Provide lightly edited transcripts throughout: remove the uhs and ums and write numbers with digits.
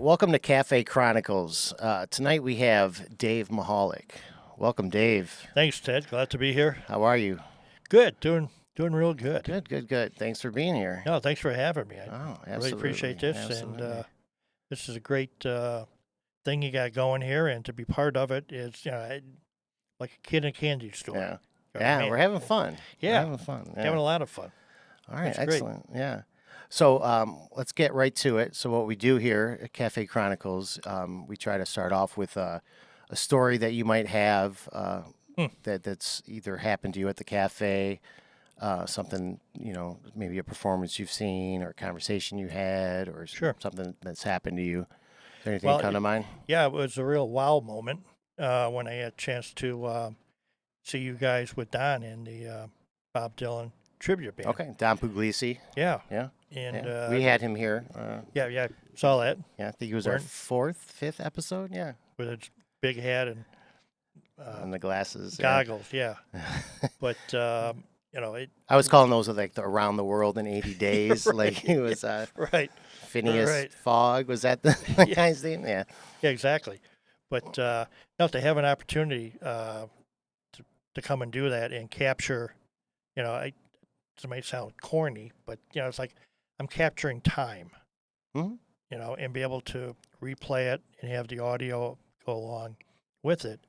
Welcome to Cafe Chronicles. Tonight we have Dave Michalik. Welcome, Dave. Thanks, Ted. Glad to be here. How are you? Good. Doing real good. Good. Thanks for being here. No, thanks for having me. I Absolutely. really appreciate this. Absolutely. And this is a great thing you got going here. And to be part of it is, like a kid in a candy store. Yeah. You know what I mean? We're having fun. Yeah. We're having fun. Yeah. Having a lot of fun. All right, That's great. excellent. Yeah. So let's get right to it. So what we do here at Cafe Chronicles, we try to start off with a story that you might have that's either happened to you at the cafe, something, maybe a performance you've seen or a conversation you had or Sure. something that's happened to you. Is there anything Well, come to mind? Yeah, it was a real wow moment when I had a chance to see you guys with Don in the Bob Dylan tribute band. Okay, Don Puglisi. Yeah. Yeah. And Yeah. We had him here. yeah, saw that Yeah, I think it was our Weren't- fifth episode. Yeah. with its big hat and And the glasses. goggles. Yeah. But it I was calling those like the Around the World in 80 Days. Right. Like it was right. Phineas Right. Fogg. Was that the guy's name? Yeah. Yeah, exactly. But no, to have an opportunity to come and do that and capture, it might sound corny, but it's like I'm capturing time. Mhm. And be able to replay it and have the audio go along with it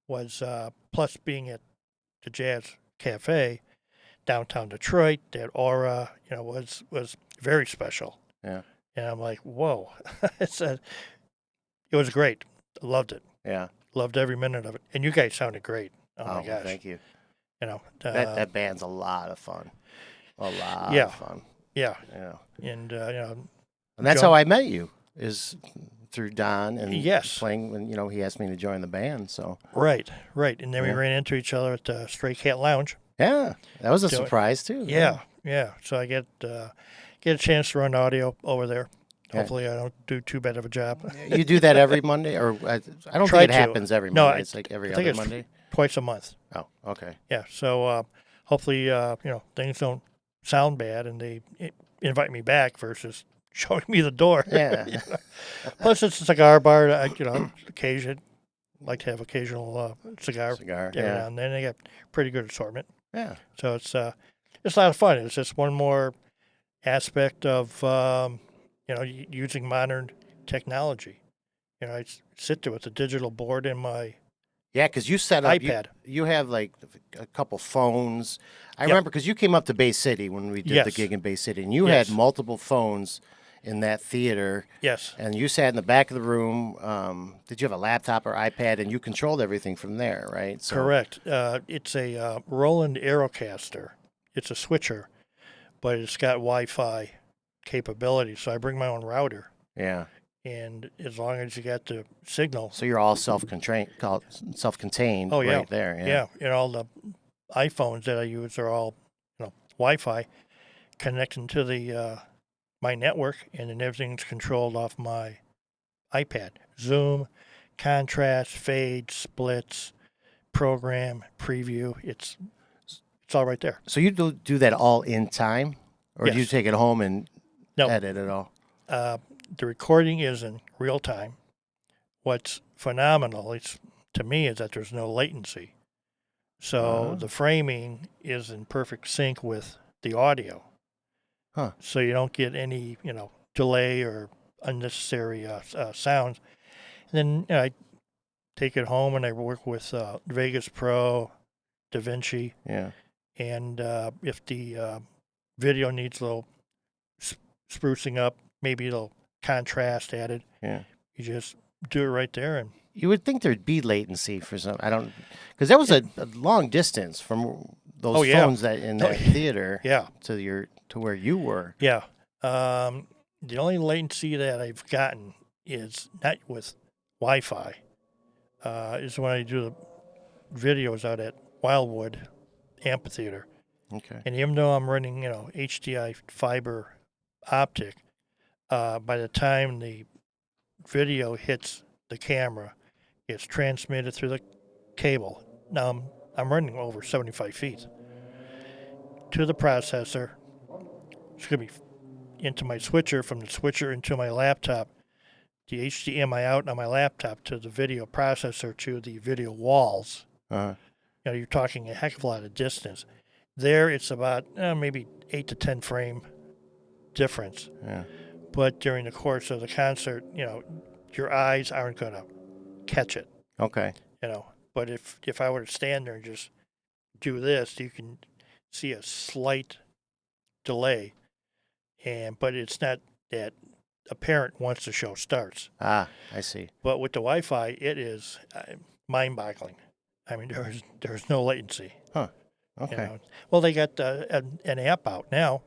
was plus being at the Jazz Cafe downtown Detroit, that aura, was very special. Yeah. And I'm like, whoa, it was great. Loved it. Yeah. Loved every minute of it. And you guys sounded great. Oh my well, gosh. thank you. That That band's a lot of fun. A lot Yeah. of fun. yeah. Yeah. And And that's Joe- how I met you, is through Don and Yes. playing when he asked me to join the band. So right. And then we Yeah. ran into each other at the Stray Cat Lounge. yeah, that was a Do it. surprise too. Yeah. So I get a chance to run audio over there. Yeah. Hopefully I don't do too bad of a job. You do that every Monday, or I don't Try think it to. happens every No, Monday. It's like every I think other it's Monday. Twice a month. Oh, okay. Yeah. So hopefully things don't sound bad and they invite me back versus showing me the door. Yeah. Plus, it's a cigar bar. Occasion like to have occasional cigar Cigar. every now Yeah. and then. They got pretty good assortment, Yeah. so it's a lot of fun. It's just one more aspect of using modern technology. I sit there with a digital board in my Yeah, because you set up. iPad. You have like a couple phones. I Yep. remember because you came up to Bay City when we did the Yes. gig in Bay City, and you Yes. had multiple phones in that theater, Yes, and you sat in the back of the room. Did you have a laptop or iPad, and you controlled everything from there, right? So, correct. It's a Roland Aerocaster. It's a switcher, but it's got Wi-Fi capability. So I bring my own router. Yeah. And as long as you got the signal, So you're all self-contained. Oh, yeah. Right there. yeah, and all the iPhones that I use are all Wi-Fi connecting to the my network, and then everything's controlled off my iPad. Zoom, contrast, fade, splits, program, preview. It's all right there. So you do that all in time, or do you Yes. take it home and No. edit it all? The recording is in real time. What's phenomenal, to me, is that there's no latency. So Ah. the framing is in perfect sync with the audio. Huh. So you don't get any, delay or unnecessary sounds. And then I take it home and I work with Vegas Pro, DaVinci, Yeah. and if the video needs a little sprucing up, maybe a little contrast added, Yeah. you just do it right there. And You would think there'd be latency for some. I don't, because that was a long distance from those Oh, yeah. phones that in that theater yeah, to where you were. yeah. The only latency that I've gotten is not with Wi-Fi. Is when I do the videos out at Wildwood Amphitheater. Okay. And even though I'm running, HDI fiber optic, by the time the video hits the camera, it's transmitted through the cable. Now I'm running over 75 feet to the processor. It's going to be into my switcher, from the switcher into my laptop. the HDMI out on my laptop to the video processor to the video walls, Uh-huh. you're talking a heck of a lot of distance. There, it's about maybe 8 to 10 frame difference. Yeah. But during the course of the concert, your eyes aren't going to catch it. Okay. But if I were to stand there and just do this, you can see a slight delay, but it's not that apparent once the show starts. Ah, I see. But with the Wi-Fi, it is mind-boggling. I mean, there's no latency. Huh. Okay. Well, they got an app out now.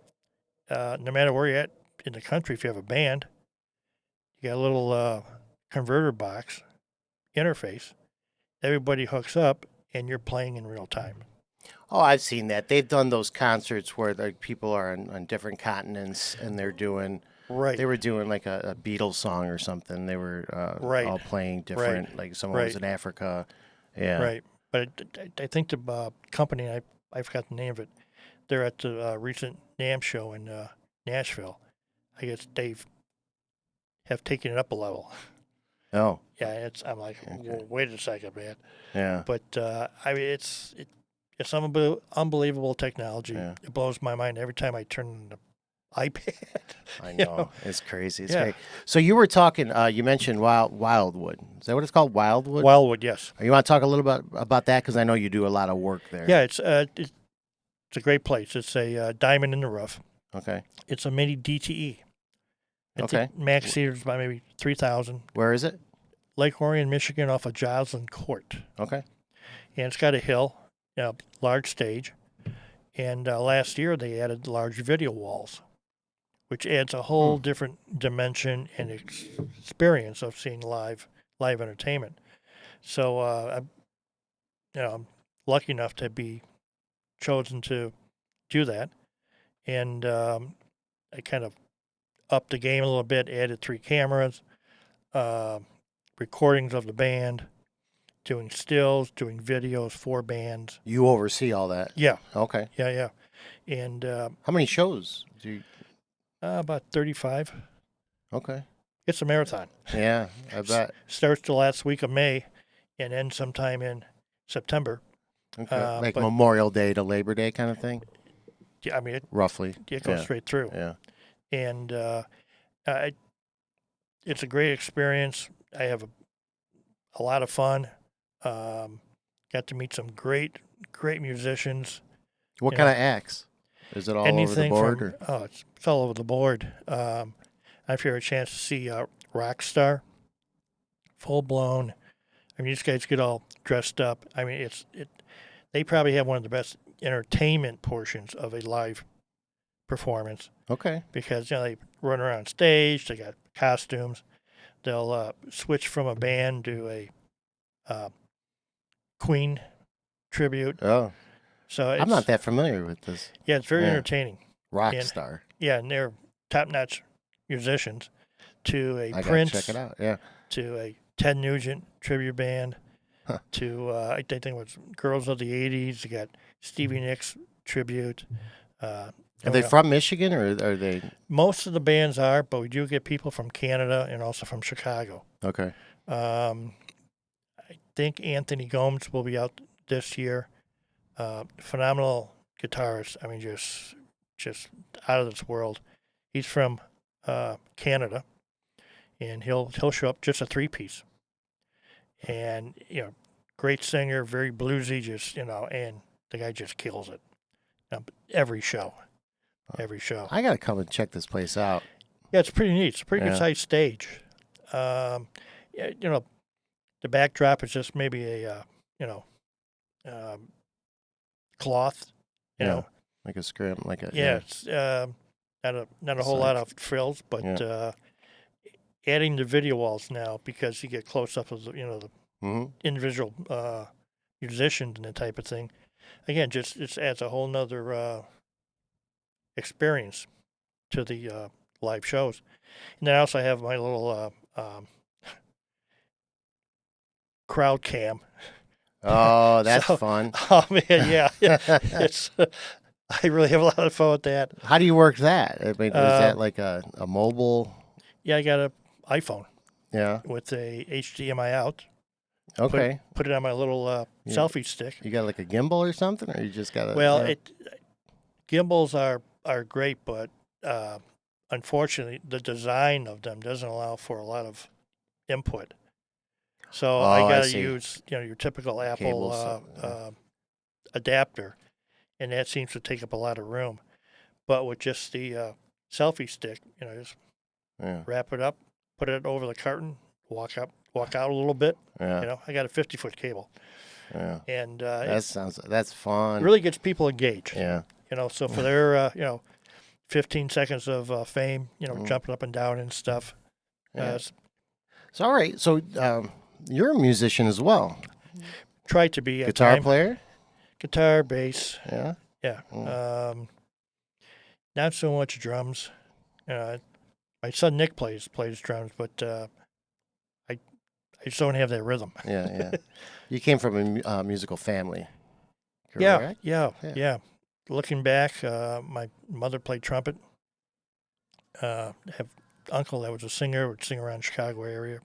No matter where you're at in the country, if you have a band, you got a little converter box interface. Everybody hooks up, and you're playing in real time. Oh, I've seen that. They've done those concerts where like people are on different continents and they're doing. Right. They were doing like a Beatles song or something. They were all playing different. Right. Like someone was in Africa. Yeah. Right. But I think the company, I forgot the name of it, they're at the recent NAMM show in Nashville. I guess they have taken it up a level. Oh. Yeah, I'm like, well, wait a second, man. Yeah. But I mean, it's unbelievable technology. Yeah. It blows my mind every time I turn on the iPad. I know. It's crazy. It's Yeah. great. So you were talking, you mentioned Wildwood. Is that what it's called? Wildwood? Wildwood, yes. You want to talk a little bit about that? Because I know you do a lot of work there. Yeah, it's a great place. It's a diamond in the rough. Okay. It's a mini DTE. Okay. Max seater's about maybe 3,000. Where is it? Lake Orion, Michigan, off of Joslin Court. Okay. And it's got a hill, large stage. And last year they added large video walls, which adds a whole different dimension and experience of seeing live entertainment. So I'm lucky enough to be chosen to do that, and I kind of upped the game a little bit. Added 3 cameras, recordings of the band, doing stills, doing videos for bands. You oversee all that? Yeah. Okay. Yeah. And how many shows do you? about 35. Okay. It's a marathon. Yeah, I bet. Starts the last week of May and ends sometime in September. Okay. Like but- Memorial Day to Labor Day kind of thing? Yeah, I mean, Roughly. it goes straight through. Yeah. And it's a great experience. I have a lot of fun. Got to meet some great musicians. What kind of acts? Is it all over the board? It's all over the board. I've had a chance to see Rockstar, full blown. I mean, these guys get all dressed up. I mean, they probably have one of the best entertainment portions of a live performance. Okay. Because they run around stage, they got costumes. They'll switch from a band to a Queen tribute. Oh. So I'm not that familiar with this. Yeah, it's very entertaining. Rockstar. Yeah, and they're top-notch musicians. To a I Prince, gotta check it out. Yeah. to a Ted Nugent tribute band, to I think it was Girls of the '80s. You got Stevie Nicks tribute. Are they from Michigan or are they? Most of the bands are, but we do get people from Canada and also from Chicago. Okay. I think Anthony Gomes will be out this year. Phenomenal guitarist. I mean, just out of this world. He's from Canada, and he'll show up just a 3-piece. And great singer, very bluesy, and the guy just kills it. Every show. I gotta come and check this place out. Yeah, it's pretty neat. It's a pretty good sized stage. The backdrop is just maybe a cloth. Like a scrim, like a It's not a whole lot of frills, but adding the video walls now, because you get close up of the individual musicians and that type of thing. Again, just adds a whole nother experience to the live shows. And then I also have my little crowd cam. Oh, that's So- fun. Oh man, yeah. It's I really have a lot of fun with that. How do you work that? I mean, is that like a mobile? Yeah, I got an iPhone. Yeah. with a HDMI out. Okay. Put it on my little Yeah. selfie stick. You got like a gimbal or something, or you just got a? Well, Yeah. gimbals are great, but unfortunately, the design of them doesn't allow for a lot of input. So I Oh, I got to see. use your typical Apple Cables. adapter, and that seems to take up a lot of room. But with just the selfie stick, just Yeah. wrap it up, put it over the curtain, walk out a little bit. Yeah. I got a 50-foot cable, Yeah. and That's it fun. really gets people engaged. Yeah. So for their 15 seconds of fame, Mhm. jumping up and down and stuff. Yeah. So all right. So you're a musician as well. Try to be at Guitar time. player. Guitar, bass, Yeah. yeah. Mm. Not so much drums. My son Nick plays drums, but I just don't have that rhythm. Yeah. Yeah. You came from a musical family. Yeah, Correct? yeah, Yeah. yeah. Looking back, my mother played trumpet. Have uncle that was a singer, would sing around the Chicago area.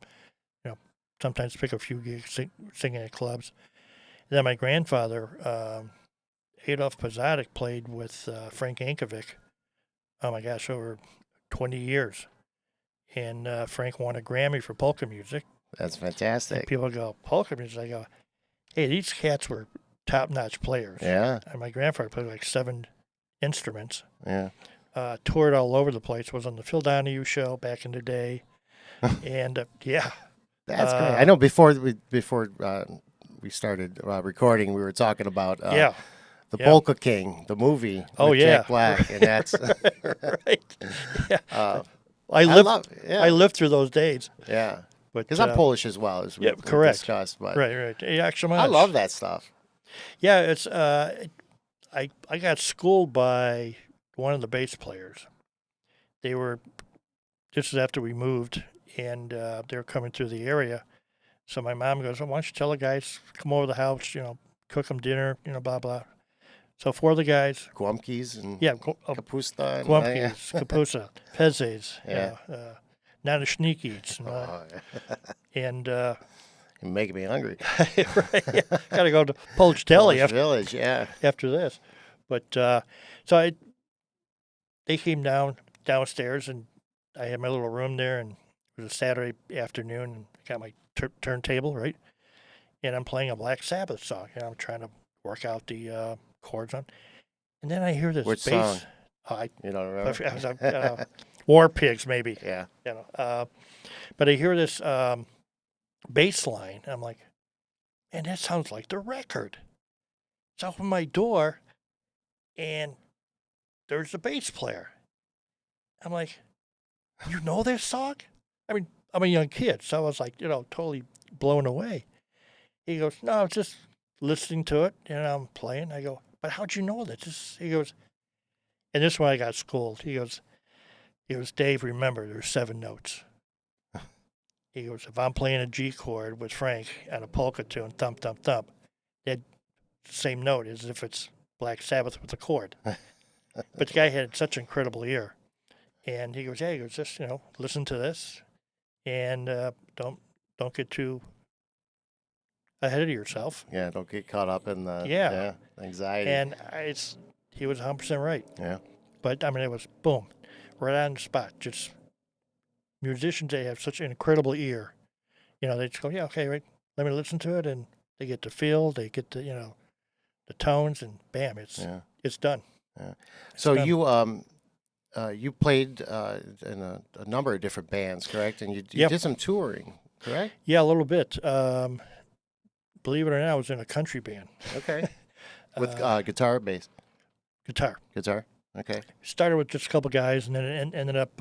Sometimes pick a few gigs singing at clubs. And then my grandfather, Adolf Posadik, played with Frank Yankovic. Oh my gosh, over 20 years. And Frank won a Grammy for polka music. That's And fantastic. people go, polka music? I go, hey, these cats were top-notch players. Yeah. And my grandfather played like 7 instruments. Yeah. Toured all over the place. Was on the Phil Donahue show back in the day. And yeah. That's great. I know before we started recording, we were talking about Yeah. the Yeah. Polka King, the movie Oh, with yeah. Jack Black, and that's Right. Yeah. I love. Yeah. I lived through those days. Yeah. But Because I'm Polish as well, as we correct. discussed. But Right. Yeah, actually, I love that stuff. Yeah, it's I got schooled by one of the bass players. They were this is after we moved, and they were coming through the area. So my mom goes, "Oh, why don't you tell the guys come over the house? Cook them dinner. Blah blah." So 4 of the guys, Guamkis and Guamkis, kapusta. kapusa, pezes, Yeah. nanashnikis, Oh, and you're making me hungry. right, yeah, gotta go to Polish Deli Polish Village, yeah. after this. But they came downstairs, and I had my little room there, and it was a Saturday afternoon, and I got my turntable, right? And I'm playing a Black Sabbath song, and I'm trying to work out the chords on. And then I hear this Which bass. song? You don't remember? War Pigs, maybe. Yeah. But I hear this bass line. I'm like, man, that sounds like the record. So I open my door, and there's the bass player. I'm like, you know this song? I mean, I'm a young kid, so I was like, totally blown away. He goes, no, I was just listening to it, and I'm playing. I go, but how'd you know that? He goes, and this is when I got schooled. He goes, Dave, remember, there's 7 notes. He goes, if I'm playing a G chord with Frank on a polka tune, thump, thump, thump, that same note as if it's Black Sabbath with a chord. But the guy had such an incredible ear. And he goes, just, listen to this, and don't get too ahead of yourself. Yeah, don't get caught up in the anxiety. And he was 100% right. Yeah. But, I mean, it was, boom, right on the spot. Just musicians, they have such an incredible ear. They just go, yeah, okay, right, let me listen to it, and they get the feel, they get the, the tones, and bam, it's done. Yeah. So done. You played in a number of different bands, correct? And you did some touring, correct? Yeah, a little bit. Believe it or not, I was in a country band. Okay. With guitar or bass? Guitar. Okay. Started with just a couple guys, and then it ended up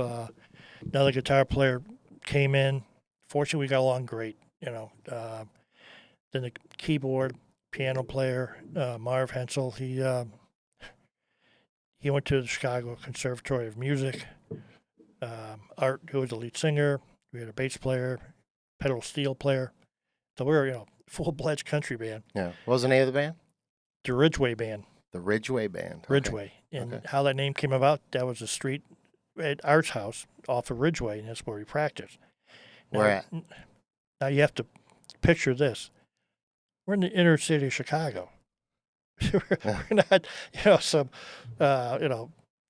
another guitar player came in. Fortunately, we got along great. Then the keyboard, piano player, Marv Hensel, he went to the Chicago Conservatory of Music. Art, who was the lead singer. We had a bass player, pedal steel player. So we were, full-fledged country band. Yeah. What was the name of the band? The Ridgeway Band. The Ridgeway Band. Okay. Ridgeway. And how that name came about, that was a street at Art's house off of Ridgeway, and that's where we practiced. Where at? Now you have to picture this. We're in the inner city of Chicago. We're not, some,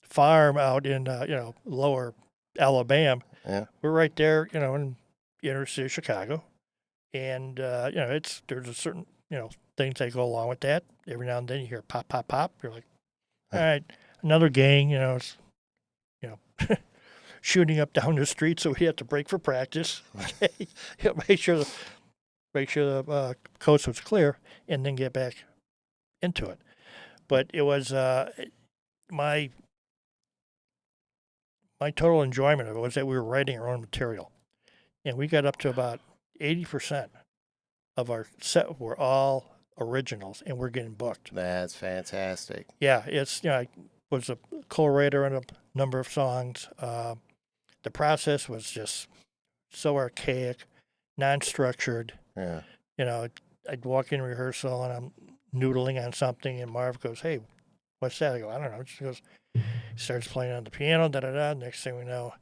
farm out in, lower Alabama. Yeah. We're right there, in the inner city of Chicago. And, there's a certain, things that go along with that. Every now and then you hear pop, pop, pop. You're like, all right, another gang, it's, shooting up down the street, so we had to break for practice. make sure the coast was clear, and then get back into it. But it was my total enjoyment of it was that we were writing our own material, and we got up to about 80% of our set were all originals, and we're getting booked. That's fantastic. Yeah, it's I was a co-writer on a number of songs. The process was just so archaic, non-structured. Yeah. I'd walk in rehearsal and I'm noodling on something, and Marv goes, "Hey, what's that?" I go, "I don't know." She goes, starts playing on the piano. Da da da. Next thing we know,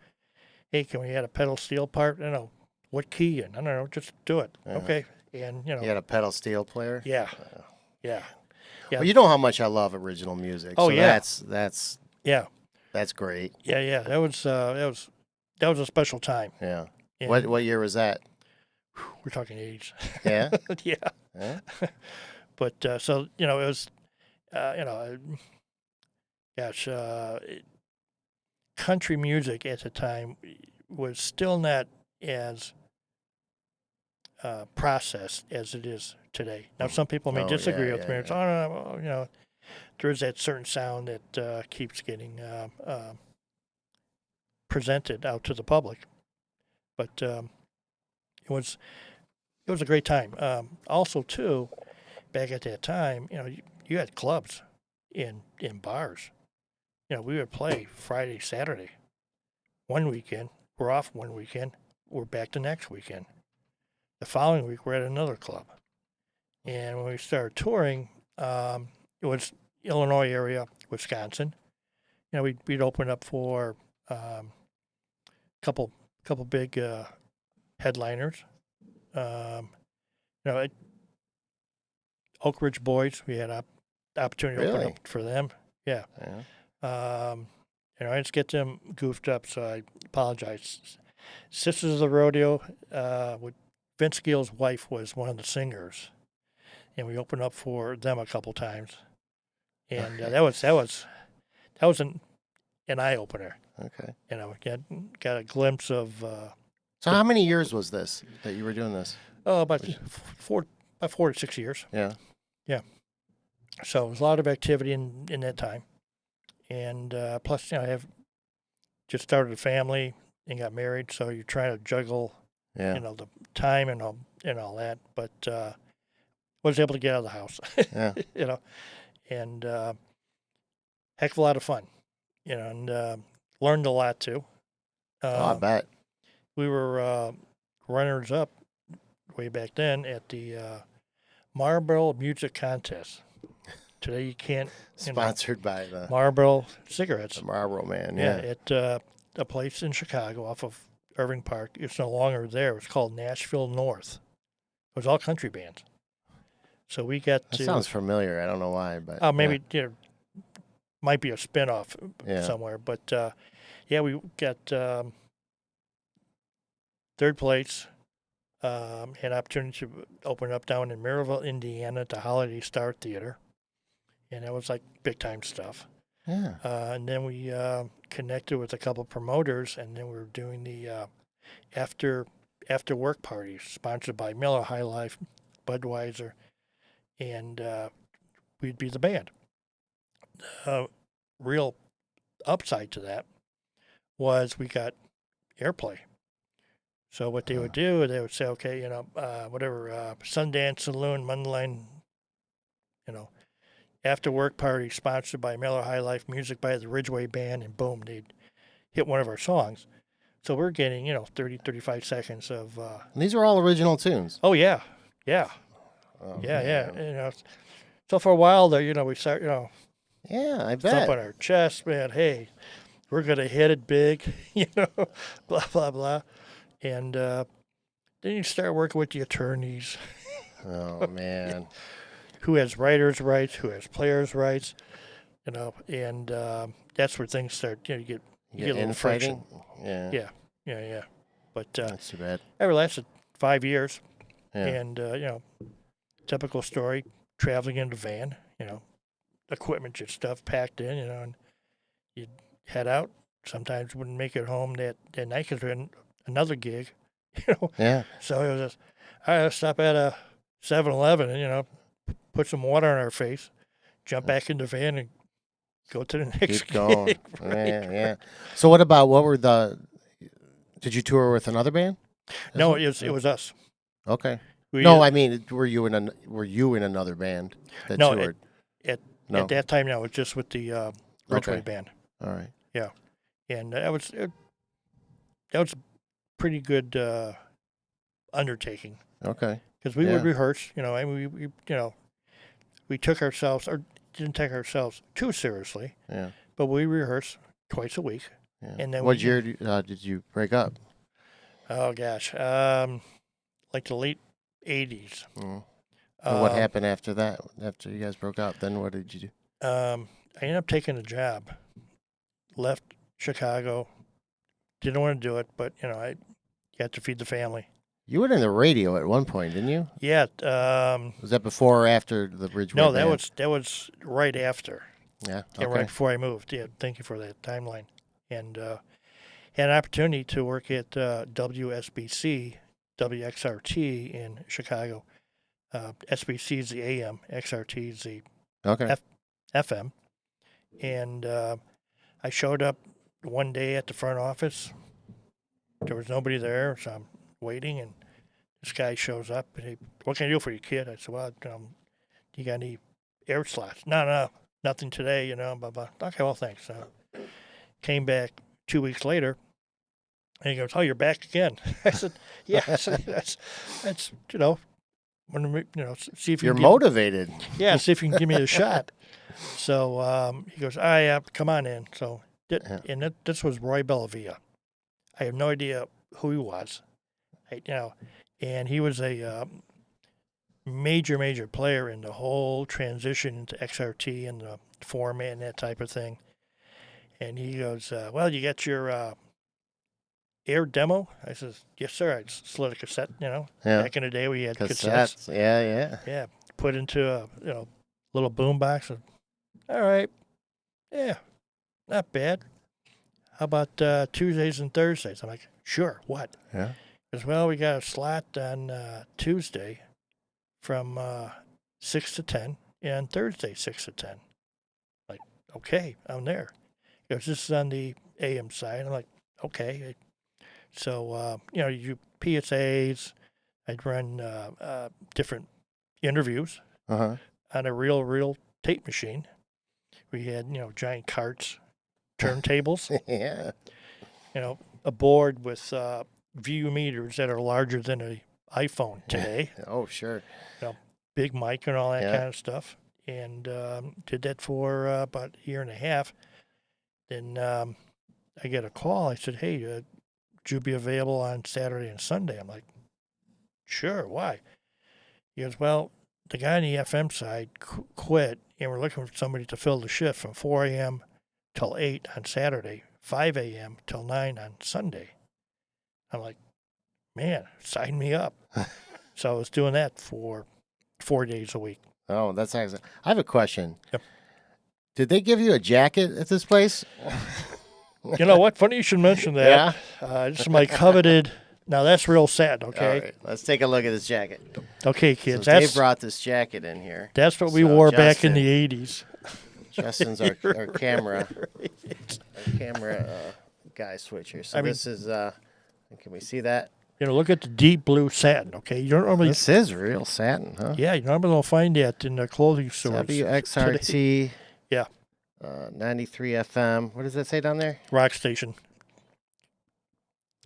"Hey, can we add a pedal steel part?" I don't know. What key? And I don't know. Just do it. Yeah. Okay. And You had a pedal steel player? Yeah. Yeah. Yeah. Well, you know how much I love original music. Oh, so yeah. That's great. Yeah. That was a special time. Yeah. And What year was that? we're talking age. Yeah. Yeah. Yeah. But so it was, gosh, country music at the time was still not as processed as it is today. Now, some people may disagree with me. It's, oh, no, there's that certain sound that keeps getting presented out to the public. But it was a great time. Also, too, back at that time, you had clubs in bars. We would play Friday, Saturday. One weekend, we're off one weekend, we're back the next weekend. The following week, we're at another club. And when we started touring, it was Illinois area, Wisconsin. We'd open up for couple big headliners. Oak Ridge Boys, we had opportunity to open up for them. Yeah. Let's get them goofed up, so I apologize. Sisters of the Rodeo, with Vince Gill's wife was one of the singers, and we opened up for them a couple times, and that was an eye opener. Okay. Got a glimpse of. So how many years was this that you were doing this? Oh, about 4 to 6 years. Yeah. Yeah. So it was a lot of activity in that time, and plus, I have just started a family and got married, so you're trying to juggle, the time and all that. But was able to get out of the house, Yeah. and heck of a lot of fun, and learned a lot too. I bet. We were runners up way back then at the Marlboro Music Contest. Today you can't. Sponsored by the Marlboro cigarettes. The Marlboro Man. Yeah, Yeah. at a place in Chicago off of Irving Park. It's no longer there. It's called Nashville North. It was all country bands. So we got That to. sounds familiar. I don't know why, but Maybe might be a spinoff Yeah. somewhere. But we got third place. Had opportunity to open up down in Maryville, Indiana, at the Holiday Star Theater, and that was like big time stuff. Yeah. And then we connected with a couple promoters, and then we were doing the after work parties sponsored by Miller High Life, Budweiser, and we'd be the band. Real upside to that was we got airplay. So what they would do, they would say, okay, whatever, Sundance Saloon, Mundline, after work party sponsored by Miller High Life, music by the Ridgeway Band, and boom, they'd hit one of our songs. So we're getting, 30, 35 seconds of. And these are all original tunes. Oh, yeah. Yeah. Oh, Yeah. man. So for a while there, we start, Yeah, I bet. thumping our chest, man, hey, we're going to hit it big, blah, blah, blah. And Then you start working with the attorneys. Oh man. Who has writers' rights? Who has players' rights? And that's where things start. You get a little Infighting. friction. Yeah. Yeah. But That's too bad. it lasted 5 years, Yeah. and typical story: traveling in the van, equipment and stuff packed in, and you'd head out. Sometimes wouldn't make it home that night because we're in another gig, Yeah. So it was just, all right, let's stop at a 7-Eleven and, put some water on our face, jump back in the van and go to the next Keep going. gig. Right. Yeah. So what were did you tour with another band? No, it was us. Okay. We, No, I mean, were you in another band that No, toured? at No. that time, no, it was just with the Ridgeway Okay. band. All right. And that was a pretty good undertaking Okay. because we Yeah. would rehearse, and we took ourselves, or didn't take ourselves too seriously, Yeah. but we rehearsed twice a week. Yeah. And then what year did you break up? Oh gosh, like the late '80s. Mm. And what happened after that? After you guys broke up, then what did you do? I ended up taking a job. Left Chicago. Didn't want to do it, but I had to feed the family. You were in the radio at one point, didn't you? Yeah. Was that before or after the Ridgeway No, band? that was right after. Yeah. Yeah, Okay. right before I moved. Yeah, thank you for that timeline. And had an opportunity to work at WSBC, WXRT in Chicago. SBC is the AM, XRT is the Okay. FM. And I showed up one day at the front office. There was nobody there, so I'm waiting, and this guy shows up. And he, what can I do for you, kid? I said, well, you got any air slots? No, nothing today, blah, blah. Okay, well, thanks. So came back 2 weeks later, and he goes, oh, you're back again. I said, yeah. I said, that's see if You're you can motivated. see if you can give me a shot. So he goes, "Ah, yeah, come on in." So, this was Roy Bellavia. I have no idea who he was, and he was a major player in the whole transition into XRT and the format and that type of thing. And he goes, "Well, you got your air demo?" I says, "Yes, sir." I slid a cassette, Yeah. back in the day we had cassettes. Yeah. Yeah, put into a little boom box. And, all right, yeah, not bad. How about Tuesdays and Thursdays? I'm like, sure. What? Yeah. As well, we got a slot on Tuesday from 6 to 10, and Thursday 6 to 10. Like, okay, I'm there. He goes, this is on the AM side. I'm like, okay. So you do PSAs. I'd run different interviews Uh-huh. on a real tape machine. We had, giant carts, turntables, Yeah. a board with view meters that are larger than an iPhone today, Oh, sure. big mic and all that Yeah. kind of stuff. And did that for about a year and a half. Then I get a call. I said, hey, would you be available on Saturday and Sunday? I'm like, sure, why? He goes, well, the guy on the FM side quit, and we're looking for somebody to fill the shift from 4 a.m. till 8 on Saturday, 5 a.m. till 9 on Sunday. I'm like, man, sign me up. So I was doing that for 4 days a week. Oh, that's excellent. I have a question. Yep. Did they give you a jacket at this place? You know what? Funny you should mention that. Yeah. This is my coveted. Now that's real sad. Okay. All right. Let's take a look at this jacket. Okay, kids. So Dave brought this jacket in here. That's what we So wore back in Justin- the 80s. Justin's our camera. Our camera guy switcher. So I mean- this is. Can we see that? Look at the deep blue satin. Okay, you don't normally. This is real satin, huh? Yeah, you normally don't find that in the clothing stores. WXRT. Yeah. 93 FM. What does that say down there? Rock station.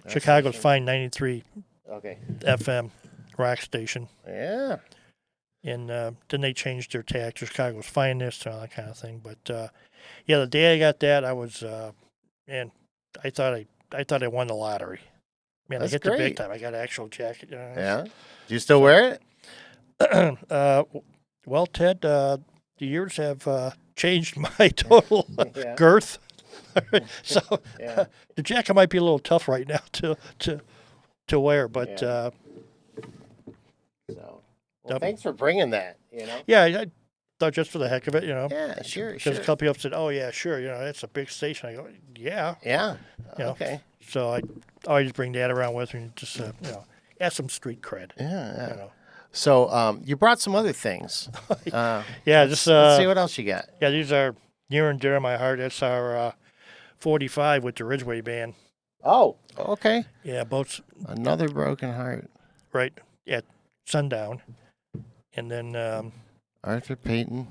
Chicago's fine 93 Okay. FM rock station. Yeah. And then they changed their tag to Chicago's finest and all that kind of thing. But yeah, the day I got that, I was, man, I thought I won the lottery. Man, That's I hit the big great. time. I got an actual jacket. Yeah. Do you still wear it? Well, Ted, the years have changed my total Yeah. girth. So Yeah. the jacket might be a little tough right now to wear, but Yeah. So, well, Yep. thanks for bringing that. yeah, I thought just for the heck of it, Yeah, sure, because sure. a couple people said, "Oh yeah, sure, that's a big station." I go, "Yeah," Yeah. you know. Okay. So I always bring that around with me, just add some street cred. Yeah. Yeah. You know. So, you brought some other things. Yeah, let's, just let's see what else you got. yeah, these are near and dear to my heart. That's our 45 with the Ridgeway band. Oh, okay. Yeah, both Another broken heart. right at sundown, and then Arthur Payton.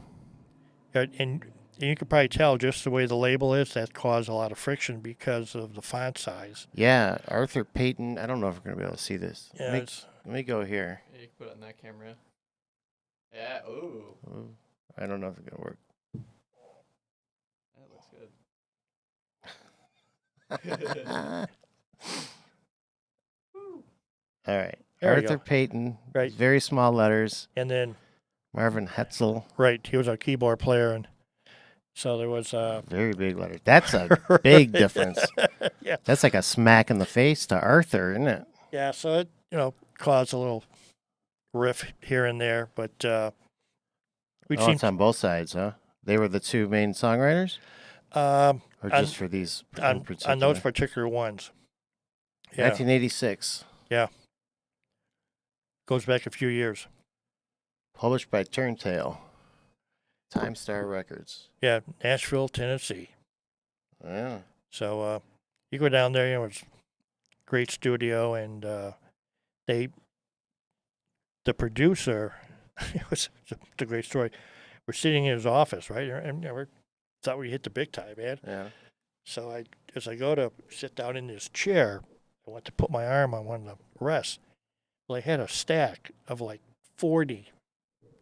and you can probably tell just the way the label is that caused a lot of friction because of the font size. Yeah, Arthur Payton. I don't know if we're gonna be able to see this. Yeah, it's Let me go here. Yeah, you can put it on that camera. Yeah. Ooh, Ooh, I don't know if it's gonna work. that looks good. All right. There we Arthur go. Payton. Right. Very small letters. and then Marvin Hetzel. right, he was our keyboard player, and so there was Very big letters. That's a big difference. Yeah. That's like a smack in the face to Arthur, isn't it? Yeah, so it caused a little riff here and there, but we'd Oh, seen it's on both sides, huh? They were the two main songwriters, or on- just for these in on particular? those particular ones. Yeah, 1986, goes back a few years. published by Turntail, Time Star Records. Yeah, Nashville, Tennessee. Yeah. So you go down there, it's a great studio, and the producer, it's a great story. We're sitting in his office, right, and we thought we hit the big time, man. Yeah. So as I go to sit down in this chair, I went to put my arm on one of the rests. Well, I had a stack of like 40,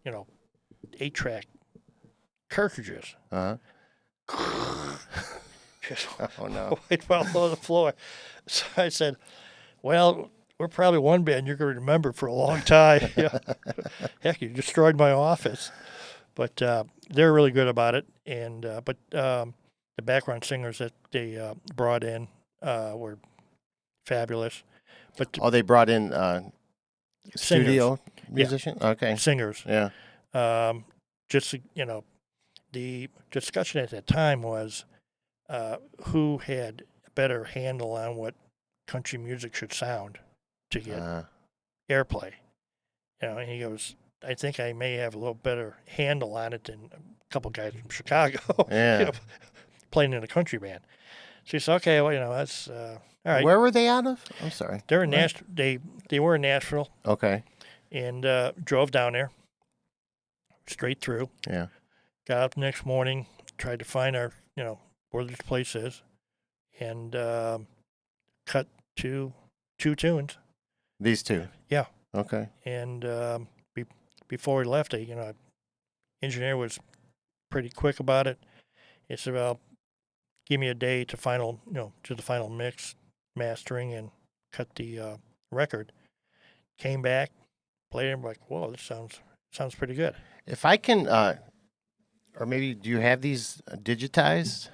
8-track cartridges. Uh-huh. Just Oh, no. it fell on the floor. So I said, well, we're probably one band you're going to remember for a long time. Yeah. Heck, you destroyed my office. But they're really good about it. And but the background singers that they brought in were fabulous. But Oh, they brought in studio musician? Okay. singers, Yeah. just the discussion at that time was who had a better handle on what country music should sound to get airplay. And he goes, I think I may have a little better handle on it than a couple guys from Chicago, Yeah. playing in a country band. So he said, okay, well, that's all right. Where were they out of? I'm sorry. They're in Where? They were in Nashville Okay. and drove down there straight through. Yeah. Got up the next morning, tried to find our, where this place is, and cut two tunes. These two? Yeah. Okay. And before we left, engineer was pretty quick about it. He said, well, give me a day to do the final mix, mastering, and cut the record. Came back, played it, I'm like, whoa, this sounds pretty good. If I can, or maybe do you have these digitized?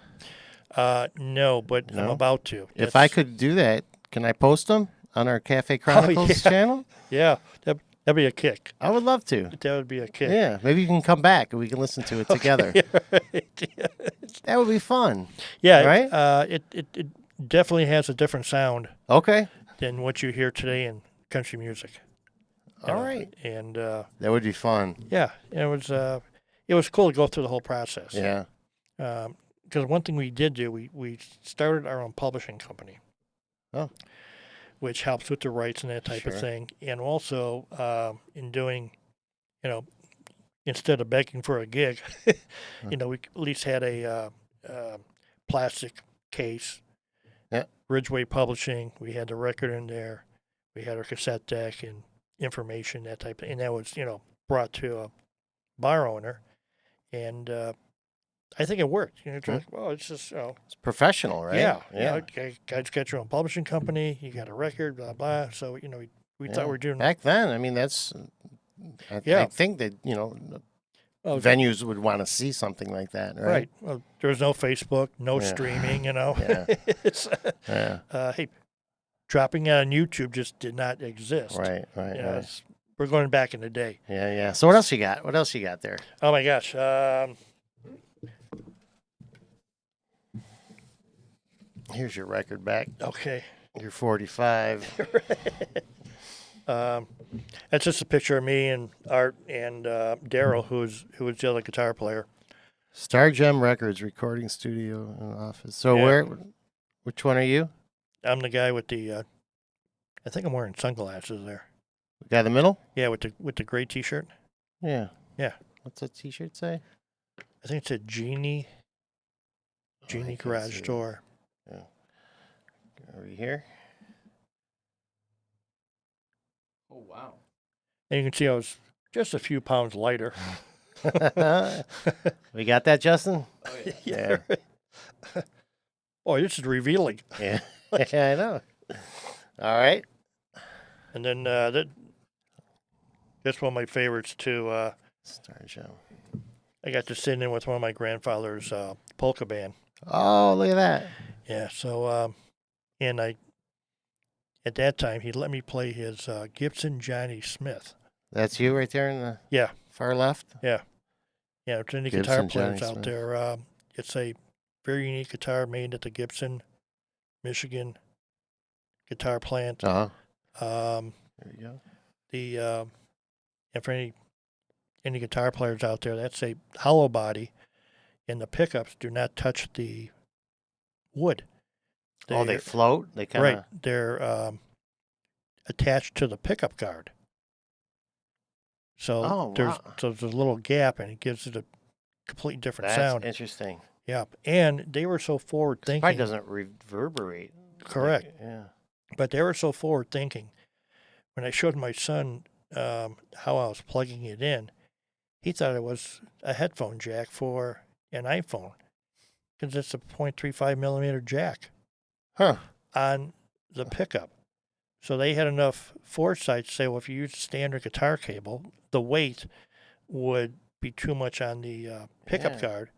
No, but I'm No? about to. If I could do that, can I post them on our Cafe Chronicles yeah. channel? Yeah, that'd be a kick. I would love to. That would be a kick. Yeah, maybe you can come back and we can listen to it together. That would be fun. Yeah, Right? it definitely has a different sound Okay. than what you hear today in country music. All right. And That would be fun. yeah, it was cool to go through the whole process. Yeah. Because one thing we did do, we started our own publishing company. Oh. Which helps with the rights and that type of Sure. thing. And also in doing, instead of begging for a gig, we at least had a plastic case. Yeah. Ridgeway Publishing. We had the record in there. We had our cassette deck and information, that type of, and that was, brought to a bar owner. And I think it worked. It's like, well, it's just It's professional, right? yeah, Yeah. guys got your own publishing company. You got a record, blah blah. So we thought we were doing Back then, I mean, that's. I Yeah. think that oh, venues would want to see something like that, right? right. Well, there was no Facebook, no Yeah. streaming. Yeah. It's, Yeah. hey, dropping it on YouTube just did not exist. Right. Right. Right. We're going back in the day. Yeah. Yeah. So what else you got? What else you got there? Oh my gosh. Here's your record back. Okay. You're 45. That's just a picture of me and Art and Daryl, who was the other guitar player. Star Gem Records recording studio and office. So Yeah. which one are you? I'm the guy with the. I think I'm wearing sunglasses there. The guy in the middle? Yeah, with the gray T-shirt. Yeah. Yeah. What's that T-shirt say? I think it's a Genie I can't garage see it. door. Are we here? Oh wow. And you can see I was just a few pounds lighter. We got that, Justin? Oh yeah. Yeah. Oh, this is revealing. Yeah. Yeah, I know. All right. And then that's one of my favorites too. Star Gem. I got to sit in with one of my grandfather's polka band. Oh, look at that. Yeah. So and at that time he let me play his Gibson Johnny Smith. That's you right there in the Yeah. far left? Yeah. If there's any Gibson guitar Johnny players out Smith. there, it's a very unique guitar made at the Gibson, Michigan guitar plant. Uh-huh. Um, There you go. and for any guitar players out there, that's a hollow body, and the pickups do not touch the wood. They They're- float? They kind of... right. They're attached to the pickup guard. So Oh, there's wow. so there's a little gap, and it gives it a completely different That's sound. interesting. Yeah, and they were so forward Probably thinking. doesn't reverberate. Correct. Like, yeah. But they were so forward thinking. When I showed my son how I was plugging it in, he thought it was a headphone jack for an iPhone because it's a 0.35 millimeter jack Huh. on the pickup. So they had enough foresight to say, well, if you use a standard guitar cable, the weight would be too much on the pickup Yeah. guard,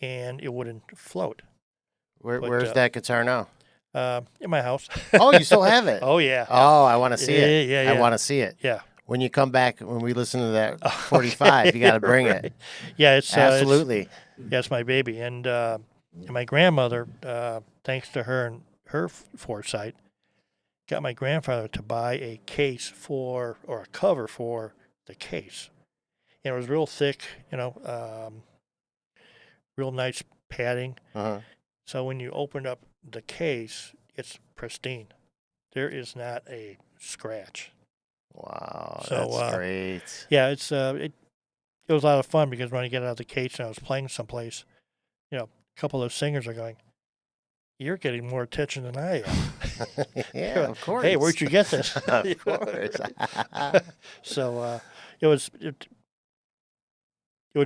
and it wouldn't float. But, Where's that guitar now? In my house. Oh, you still have it? Oh yeah. Oh, I want to see it. Yeah. I want to see it. Yeah. When you come back, when we listen to that 45, you got to bring it. Yeah, it's Absolutely. It's my baby, and my grandmother, thanks to her and her foresight, got my grandfather to buy a case or a cover for the case, and it was real thick, real nice padding. Uh-huh. So when you open up the case, it's pristine. There is not a scratch. Wow, So, that's great. Yeah, it was a lot of fun because when I get out of the case and I was playing someplace, a couple of singers are going, "You're getting more attention than I am." Yeah, of course. Hey, where'd you get this? Of course. So it was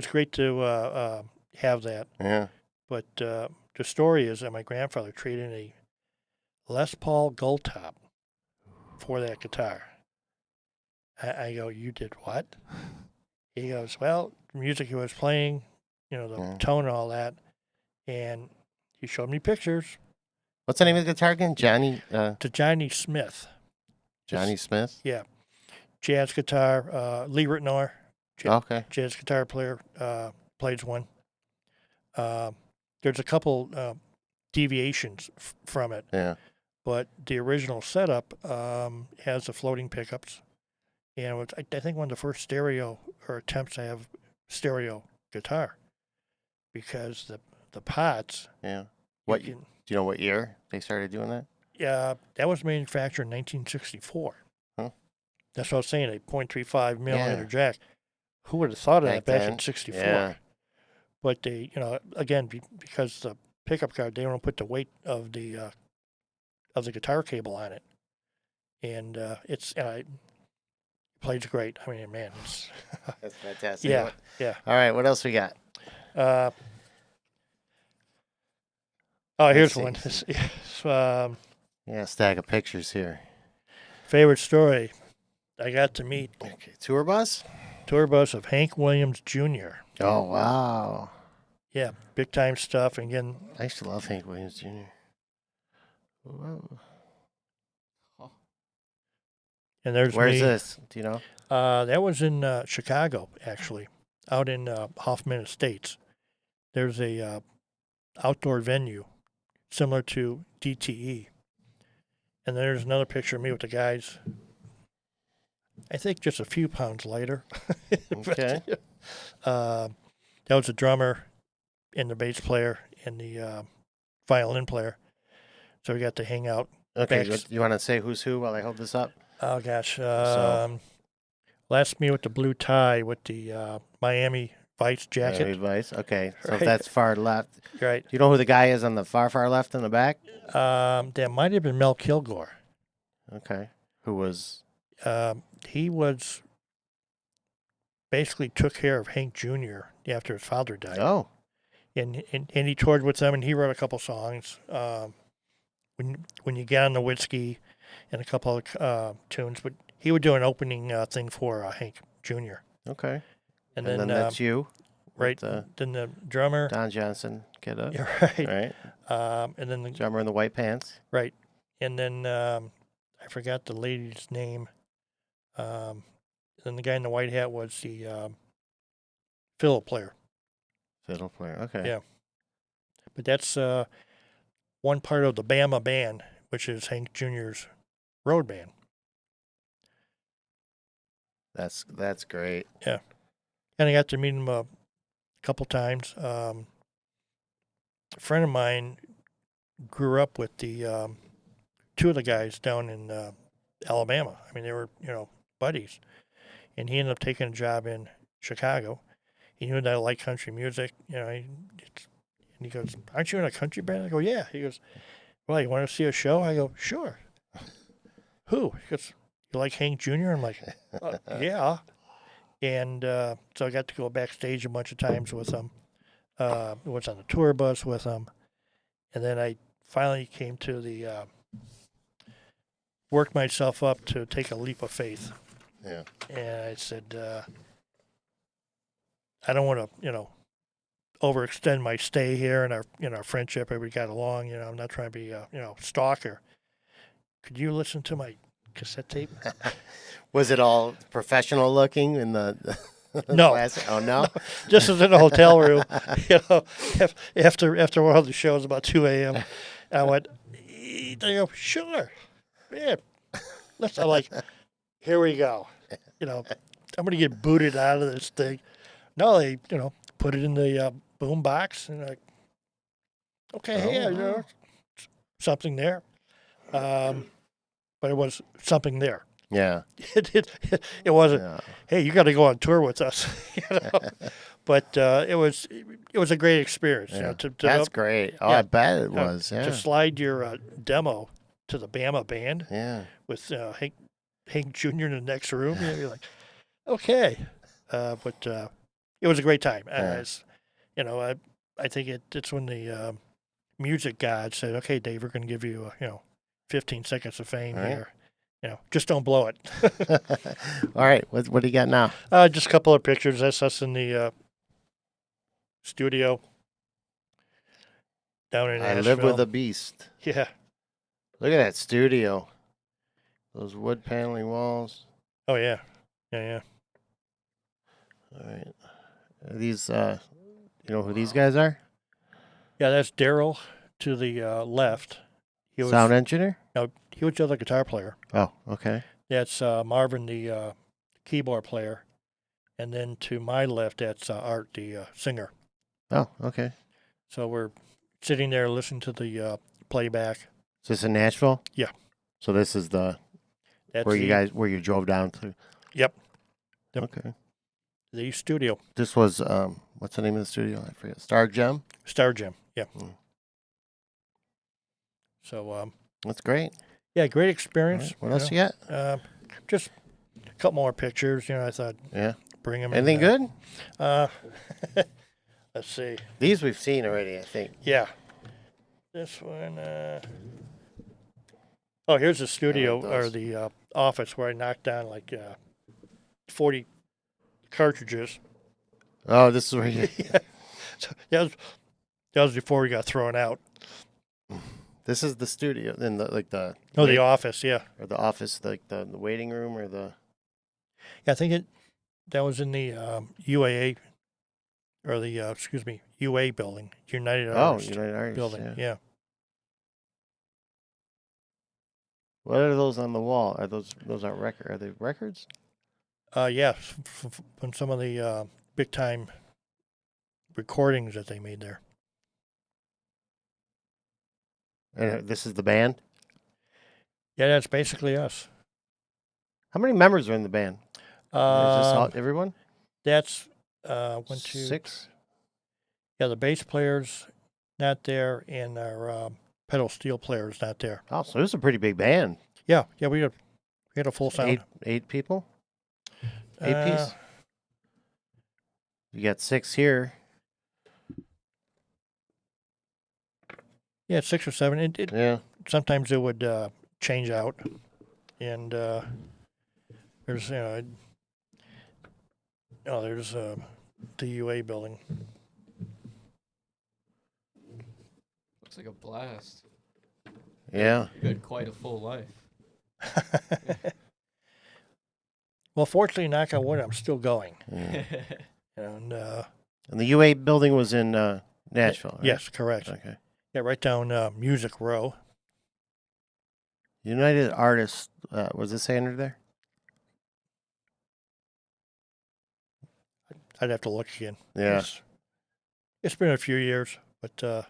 great to have that. Yeah. But the story is that my grandfather traded in a Les Paul Gold Top for that guitar. I go, "You did what?" He goes, "Well, the music he was playing, the tone and all that." And he showed me pictures. What's the name of the guitar again? To Johnny Smith. Johnny Smith? Yeah. Jazz guitar. Lee Ritenour, Okay. jazz guitar player, plays one. There's a couple deviations from it, Yeah. but the original setup has the floating pickups. And it was, I think, one of the first stereo or attempts to have stereo guitar, because the pots. Yeah. you Do can- you know what year they started doing that? Yeah, that was manufactured in 1964. Huh. That's what I was saying, a 0.35 millimeter Yeah. jack. Who would have thought of that Back back in then, 64? yeah. But they, again, because the pickup guard, they don't put the weight of the guitar cable on it. And it plays great. I mean, man, it's That's fantastic. yeah, yeah. All right, what else we got? Oh, here's see, one. see. It's, Stack of pictures here. favorite story. I got to meet Okay, tour bus. tour bus of Hank Williams Jr. Oh wow! Yeah, big time stuff. And again, I used to love Hank Williams Jr. Whoa. and there's Where's me. this? Do you know? That was in Chicago, actually, out in Hoffman Estates. There's a outdoor venue similar to DTE. And there's another picture of me with the guys. I think just a few pounds lighter. Okay. That was the drummer and the bass player and the violin player. So we got to hang out. Okay. Backs- You want to say who's who while I hold this up? Oh, gosh. Last me with the blue tie with the Miami Vice jacket. Miami Vice. Okay. So if Right. that's far left. Right. Do you know who the guy is on the far left in the back? That might have been Mel Kilgore. Okay. Who was? He was basically took care of Hank Jr. after his father died. Oh. And he toured with them, and he wrote a couple songs. When you get on the whiskey, and a couple of tunes, but he would do an opening thing for Hank Jr. Okay. And then then that's you. right, with, then the drummer, Don Johnson. Get up. yeah, right, Right. and then the Drummer in the white pants. right, and then I forgot the lady's name. Then the guy in the white hat was the fiddle player. Fiddle player. Okay. Yeah. But that's one part of the Bama band, which is Hank Jr.'s road band. That's great. And I got to meet him a couple times. A friend of mine grew up with the two of the guys down in Alabama. I mean, they were, buddies. And he ended up taking a job in Chicago. He knew that I like country music. And he goes, "Aren't you in a country band?" I go, "Yeah." He goes, "Well, you want to see a show?" I go, "Sure." "Who?" He goes, "You like Hank Jr.?" I'm like, "Yeah." And so I got to go backstage a bunch of times with him. Was on the tour bus with him. And then I finally came to the worked myself up to take a leap of faith. Yeah. And I said, I don't want to, overextend my stay here and our friendship. Everybody got along. I'm not trying to be a, stalker. Could you listen to my cassette tape? Was it all professional looking in the No. class? Oh no. Just as in a hotel room, after one of the shows about 2 a.m. I went, they go, "Sure, yeah." I'm like, here we go. I'm going to get booted out of this thing. No, they, put it in the boom box and like, okay, yeah, wow. something there. But it was something there. Yeah. It wasn't, Yeah. "Hey, you got to go on tour with us." But it was a great experience. Yeah. To That's great. Oh, yeah. I bet it was. Yeah. to slide your demo to the Bama band Yeah. with Hank Jr. in the next room. You're like, okay, but it was a great time. Yeah. I think it's when the music god said, "Okay, Dave, we're going to give you 15 seconds of fame All right. here. Just don't blow it." All right. What do you got now? Just a couple of pictures. That's us in the studio down in I Nashville. live with a beast. Yeah. Look at that studio. Those wood paneling walls. Oh yeah. Yeah. All right. Are these you know who these guys are? Yeah, that's Daryl to the left. He was Sound engineer? he was the other guitar player. Oh, okay. That's Marvin, the keyboard player, and then to my left, that's Art, the singer. Oh, okay. So we're sitting there listening to the playback. Is this in Nashville? Yeah. So this is the That's where the, you drove down to? Yep. Okay. the studio, This was what's the name of the studio? I forget. Star Gem? Star Gym. Yeah. Mm. So That's great. yeah, great All experience. right. What else you got? Just a couple more pictures. I thought Yeah. bring them. Anything good? Let's see. These we've seen already, I think. Yeah. This one. Oh, here's the studio or those. the office where I knocked down like 40 cartridges. Oh, this is where you. So that was before we got thrown out. This is the studio, then the Oh, the office, yeah. or the office, like the waiting room or the. Yeah, I think that was in the UAA or the UA building, United Artists United Artists building. Yeah. Yeah. What are those on the wall? Are those aren't record? Are they records? Yeah, from some of the big time recordings that they made there. And this is the band. Yeah, that's basically us. How many members are in the band? Is this everyone? That's 1, 2, 6. Yeah, the bass player's not there, and our pedal steel player's not there. Oh, so this is a pretty big band. Yeah, we had a full sound. Eight people. 8 piece. You got 6 here. Yeah, 6 or 7. Yeah. Sometimes it would change out, and there's there's the UA building. Looks like a blast. Yeah. You had quite a full life. Well, fortunately, knock on wood, I'm still going. Yeah. And And the UA building was in Nashville. Right? yes, correct. Okay. Yeah, right down Music Row. United Artists. Was this under there? I'd have to look again. Yeah. It's been a few years, but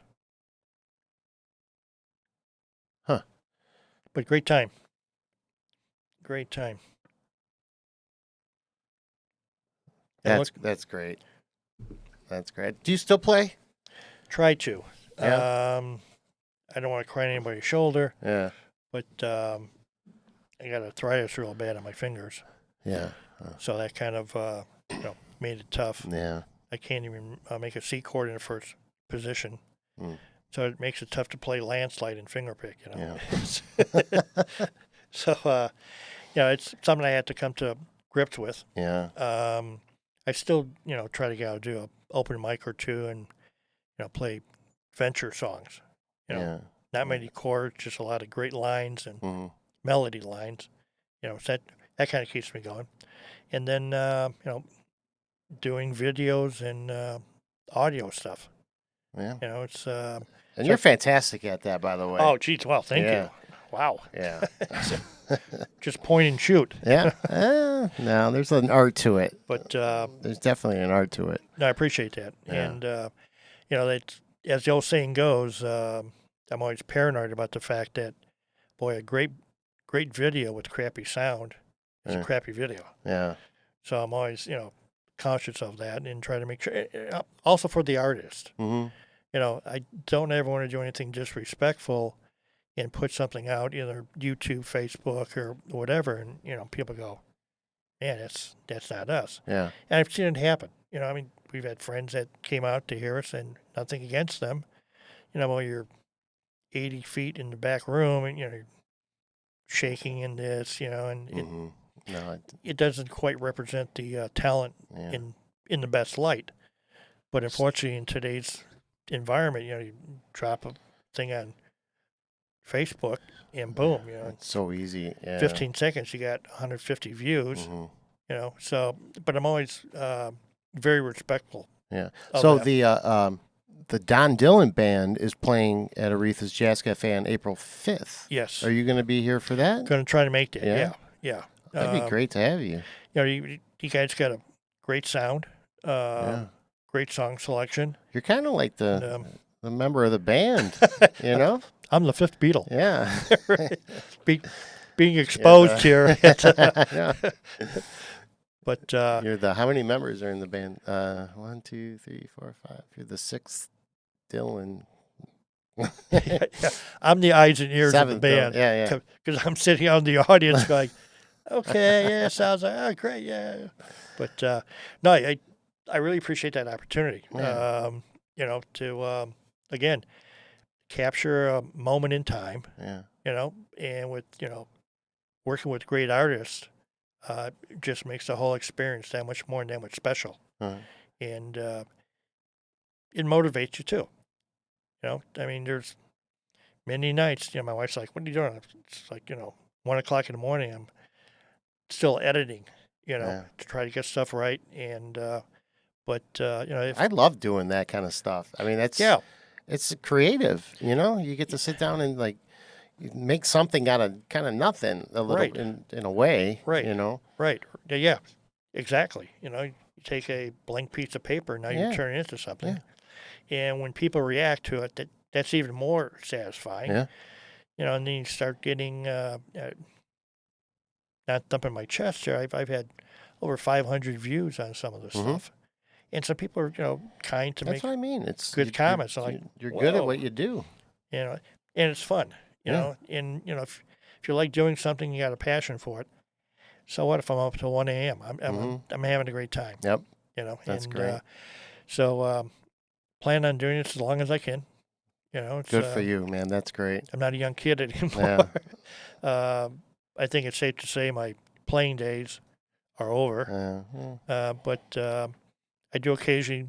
Huh. But great time. Great time. That's great. That's great. Do you still play? Try to. Yeah. I don't want to cry on anybody's shoulder, Yeah. but I got arthritis real bad on my fingers, Yeah. so that kind of made it tough. Yeah. I can't even make a C chord in the first position, Mm. so it makes it tough to play landslide and fingerpick. Yeah. So it's something I had to come to grips with. Yeah. I still try to go out do an open mic or two and play venture songs. Yeah. Not many chords, just a lot of great lines and Mhm. melody lines. So that kind of keeps me going. And then doing videos and audio stuff. Yeah. It's And you're fantastic at that, by the way. oh geez, well, thank Yeah. you. Wow, Yeah. just point and shoot. Yeah. No, there's an art to it. But There's definitely an art to it. no, I appreciate that. Yeah. And that as the old saying goes, I'm always paranoid about the fact that, boy, a great video with crappy sound is Yeah. a crappy video. Yeah. So I'm always conscious of that and try to make sure. Also for the artist, Mm-hmm. I don't ever want to do anything disrespectful and put something out, either YouTube, Facebook, or whatever, and people go, man, that's not us. Yeah. And I've seen it happen. I mean, we've had friends that came out to hear us, and nothing against them. While you're 80 feet in the back room, and you're shaking in this, and Mm-hmm. No. it doesn't quite represent the talent Yeah. in the best light. But unfortunately, in today's environment, you drop a thing on Facebook, and boom, It's so easy. Yeah. 15 seconds, you got 150 views. Mhm. So, but I'm always very respectful. Yeah. of So that. the Don Dillon band is playing at Aretha's Jazz Cafe on April 5th. Yes, Are you going to be here for that? going to try to make that. Yeah? Yeah. That'd be great to have you. You guys got a great sound, Yeah. great song selection. You're kind of like And, the member of the band, you know? I'm the fifth Beatle. Yeah. Being exposed here. Yeah. But You're how many members are in the band? 1, 2, 3, 4, 5. You're the 6th Dylan. yeah, I'm the eyes and ears of the 7th band. Dylan. Yeah. Because I'm sitting out in the audience going, okay, yeah, sounds like, oh, great, yeah. But no, I really appreciate that opportunity. Yeah. To, again, capture a moment in time, Yeah. and with, working with great artists, just makes the whole experience that much more and that much special. Uh, And it motivates you too. I mean, there's many nights, my wife's like, what are you doing? It's like, 1 o'clock in the morning. I'm still editing, Yeah. to try to get stuff right. And, but, if, I love doing that kind of stuff. I mean, yeah, it's creative. You get to sit down and like make something out of kind of nothing a little Right. in a way. Right. Right. Yeah, exactly. You take a blank piece of paper, now Yeah. you turn it into something. And when people react to it, that's even more satisfying. Yeah. And then you start getting, not thumping my chest here, I've had over 500 views on some of this stuff. And some people are, kind to That's make what I mean. It's good comments. I'm like, you're good at whoa. what you do. And it's fun, Yeah. and, if you like doing something, you got a passion for it. So what if I'm up till 1 a.m.? I'm having a great time. Yep. and, That's great. So plan on doing this as long as I can. It's Good for you, man. That's great. I'm not a young kid anymore. I think it's safe to say my playing days are over. But I do occasionally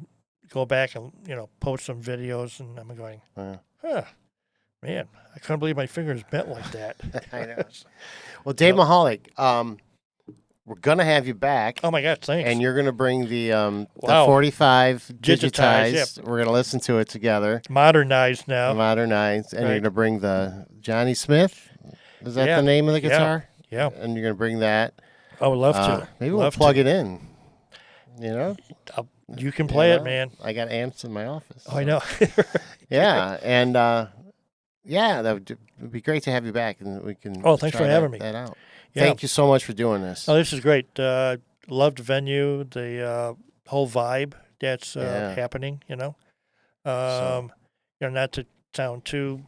go back and post some videos, and I'm going, man, I couldn't believe my fingers bent like that. I know. Well, Dave Michalik, we're gonna have you back. Oh my God, thanks. And you're gonna bring the Wow. 45 Digitized, digitized. yep. We're gonna listen to it together. Modernized now. Modernized, and you're Right. gonna bring the Johnny Smith. Is that Yeah. the name of the Yeah. guitar? Yeah, And you're gonna bring that. I would love to. Maybe we'll Love plug to. it in. You can play it, man. I got amps in my office. Oh, I know. Yeah, and that would be great to have you back, and we can. Oh, thanks try for having me. That out. Yeah. Thank you so much for doing this. Oh, this is great. Loved the venue, the whole vibe that's Yeah. happening. So- Not to sound too,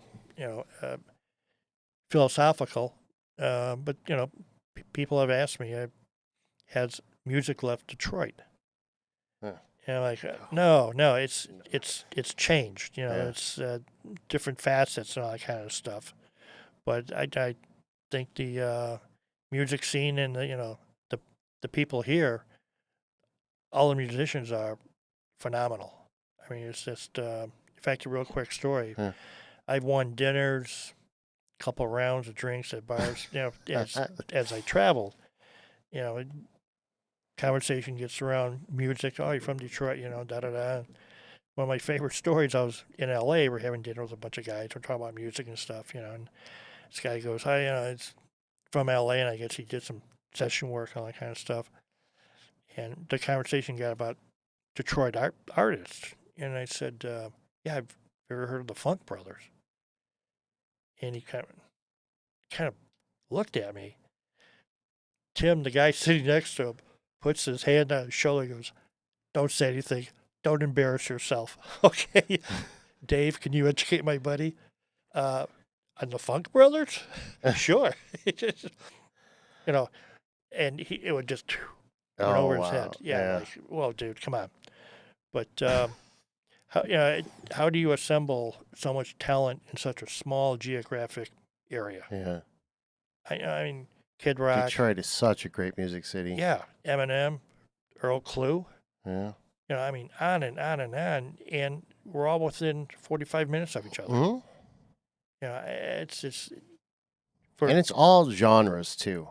philosophical, but people have asked me, has music left Detroit? Huh. And I'm like, no, it's changed. Yeah. It's different facets and all that kind of stuff. But I think the music scene and the people here, all the musicians are phenomenal. I mean, it's just, in fact, a real quick story. Yeah. I've won dinners, a couple rounds of drinks at bars, as I traveled. Conversation gets around music. Oh, you're from Detroit, da-da-da. One of my favorite stories, I was in L.A., we're having dinner with a bunch of guys. We're talking about music and stuff, and this guy goes, hi, it's from L.A., and I guess he did some session work, all that kind of stuff. And the conversation got about Detroit artists. And I said, yeah, I've ever heard of the Funk Brothers. And he kind of looked at me. Tim, the guy sitting next to him, puts his hand on his shoulder and goes, don't say anything. Don't embarrass yourself. Okay. Dave, can you educate my buddy? On the Funk Brothers? Sure. And it would just went over his head. Yeah. Like, well, dude, come on. But how do you assemble so much talent in such a small geographic area? Yeah. I mean, Kid Rock. Detroit is such a great music city. Yeah. Eminem, Earl Clue. Yeah. I mean, on and on and on. And we're all within 45 minutes of each other. Mm-hmm. It's just. And it's all genres, too.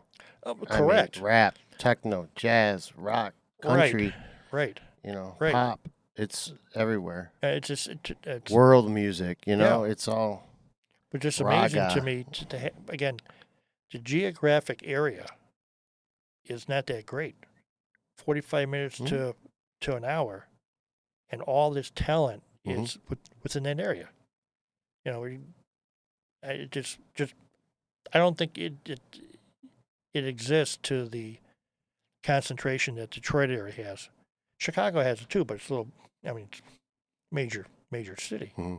Correct. I mean, rap, techno, jazz, rock, country. Right. Right. Pop. It's everywhere. It's just it's World music, it's all. but just amazing raga. to me again, the geographic area is not that great. 45 minutes to an hour, and all this talent is within that area. I just I don't think it exists to the concentration that Detroit area has. Chicago has it too, but it's a little. I mean, it's major city. Mm-hmm.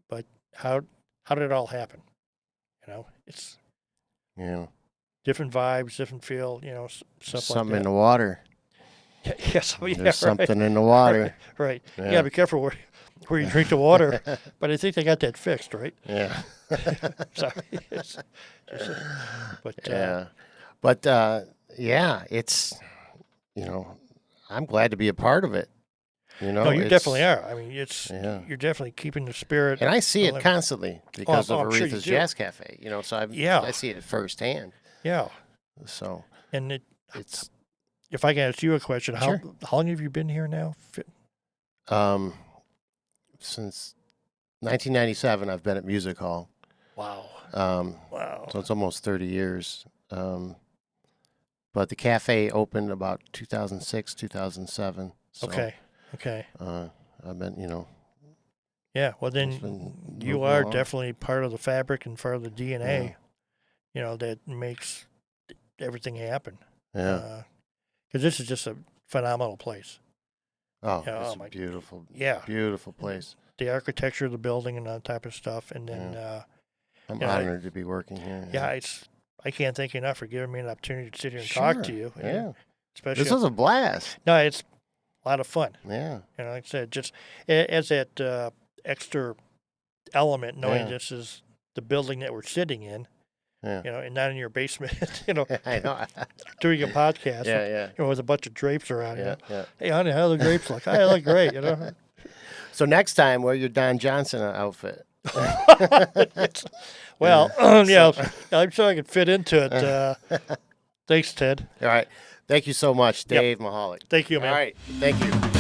But how did it all happen? It's different vibes, different feel. Stuff Something like in that. the water. Yes, There's something in the water. Right. Yeah. You gotta be careful where you drink the water. But I think they got that fixed, right? Yeah. Sorry. But Yeah. But yeah, it's, you know, I'm glad to be a part of it. You know, no, you it's- definitely are. I mean, Yeah. you're definitely keeping the spirit. And I see it alive. constantly because of I'm sure you Aretha's do. Jazz Cafe. You know, so Yeah. I see it firsthand. Yeah, So and it's if I can ask you a question, Sure. how long have you been here now? Since 1997, I've been at Music Hall. Wow. Wow. So it's almost 30 years. But the cafe opened about 2006, 2007. So, Okay. I've been, you know, Yeah. Well, it's then been you moving are along. definitely part of the fabric and part of the DNA. Yeah. You know, that makes everything happen. Yeah. Because this is just a phenomenal place. Oh, yeah, it's oh a my- beautiful, Yeah. beautiful place. The architecture of the building and that type of stuff, and then I'm Yeah, honored to be working here. I can't thank you enough for giving me an opportunity to sit here and talk to Sure, you. Yeah. Especially This was a blast. no, it's a lot of fun. Yeah. You know, like I said, just as that extra element, knowing Yeah. this is the building that we're sitting in, Yeah. you know, and not in your basement, you know, I know. doing a podcast, Yeah. you know, with a bunch of drapes around. You Yeah. know, Yeah. hey, honey, how do the grapes look? Hey, they look great. You know. So next time, wear your Don Johnson outfit. Well, yeah, I'm sure I could fit into it. Thanks, Ted. All right. Thank you so much, Dave Michalik. Thank you, man. All right. Thank you.